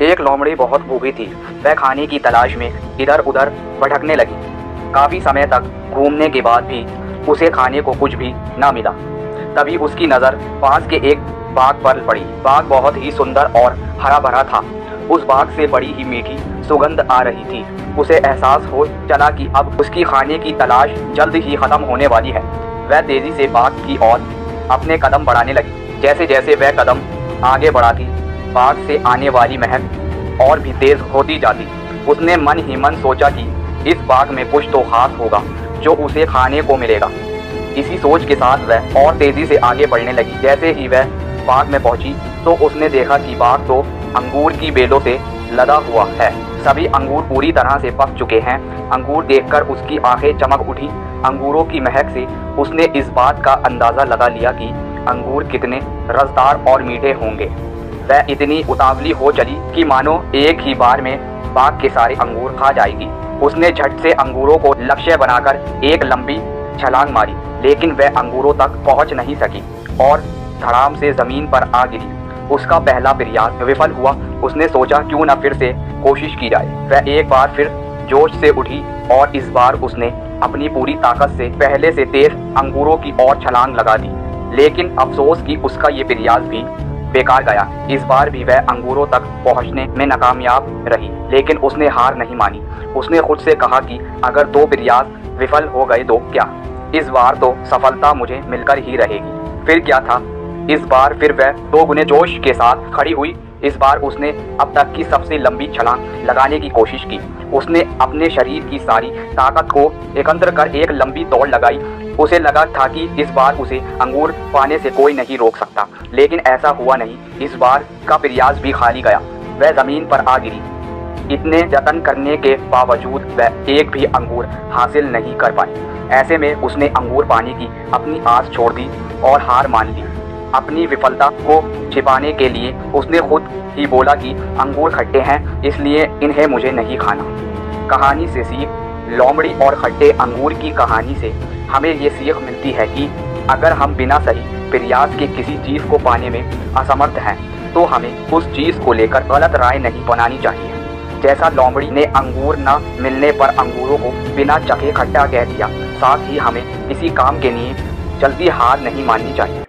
एक लोमड़ी बहुत भूखी थी। वह खाने की तलाश में इधर उधर भटकने लगी। काफ़ी समय तक घूमने के बाद भी उसे खाने को कुछ भी न मिला। तभी उसकी नज़र पास के एक बाग पर पड़ी। बाग बहुत ही सुंदर और हरा भरा था। उस बाग से बड़ी ही मीठी सुगंध आ रही थी। उसे एहसास हो चला कि अब उसकी खाने की तलाश जल्द ही ख़त्म होने वाली है। वह तेज़ी से बाग की ओर अपने कदम बढ़ाने लगी। जैसे जैसे वह कदम आगे बढ़ाती, बाग से आने वाली महक और भी तेज होती जाती। उसने मन ही मन सोचा कि इस बाग में कुछ तो खास होगा जो उसे खाने को मिलेगा। इसी सोच के साथ वह और तेजी से आगे बढ़ने लगी। जैसे ही वह बाग में पहुंची तो उसने देखा कि बाग तो अंगूर की बेलों से लदा हुआ है। सभी अंगूर पूरी तरह से पक चुके हैं। अंगूर देखकर उसकी आंखें चमक उठी। अंगूरों की महक से उसने इस बात का अंदाज़ा लगा लिया कि अंगूर कितने रसदार और मीठे होंगे। वह इतनी उतावली हो चली कि मानो एक ही बार में बाग के सारे अंगूर खा जाएगी। उसने झट से अंगूरों को लक्ष्य बनाकर एक लंबी छलांग मारी, लेकिन वह अंगूरों तक पहुंच नहीं सकी और धड़ाम से ज़मीन पर आ गिरी। उसका पहला प्रयास विफल हुआ। उसने सोचा क्यों न फिर से कोशिश की जाए। वह एक बार फिर जोश से उठी और इस बार उसने अपनी पूरी ताकत से पहले से तेज अंगूरों की ओर छलांग लगा दी। लेकिन अफसोस कि उसका ये प्रयास भी बेकार गया। इस बार भी वह अंगूरों तक पहुंचने में नाकामयाब रही, लेकिन उसने हार नहीं मानी। उसने खुद से कहा कि अगर 2 प्रयास विफल हो गए तो क्या, इस बार तो सफलता मुझे मिलकर ही रहेगी। फिर क्या था, इस बार फिर वह 2 गुने जोश के साथ खड़ी हुई। इस बार उसने अब तक की सबसे लंबी छलांग लगाने की कोशिश की। उसने अपने शरीर की सारी ताकत को एकत्र कर एक लंबी दौड़ लगाई। उसे लगा था कि इस बार उसे अंगूर पाने से कोई नहीं रोक सकता, लेकिन ऐसा हुआ नहीं। इस बार का प्रयास भी खाली गया। वह ज़मीन पर आ गिरी। इतने जतन करने के बावजूद वह एक भी अंगूर हासिल नहीं कर पाई। ऐसे में उसने अंगूर पाने की अपनी आस छोड़ दी और हार मान ली। अपनी विफलता को छिपाने के लिए उसने खुद ही बोला कि अंगूर खट्टे हैं, इसलिए इन्हें मुझे नहीं खाना। कहानी से सीख। लोमड़ी और खट्टे अंगूर की कहानी से हमें ये सीख मिलती है कि अगर हम बिना सही प्रयास के किसी चीज़ को पाने में असमर्थ हैं तो हमें उस चीज़ को लेकर गलत राय नहीं बनानी चाहिए। जैसा लोमड़ी ने अंगूर न मिलने पर अंगूरों को बिना चखे खट्टा कह दिया, साथ ही हमें किसी काम के लिए जल्दी हार नहीं माननी चाहिए।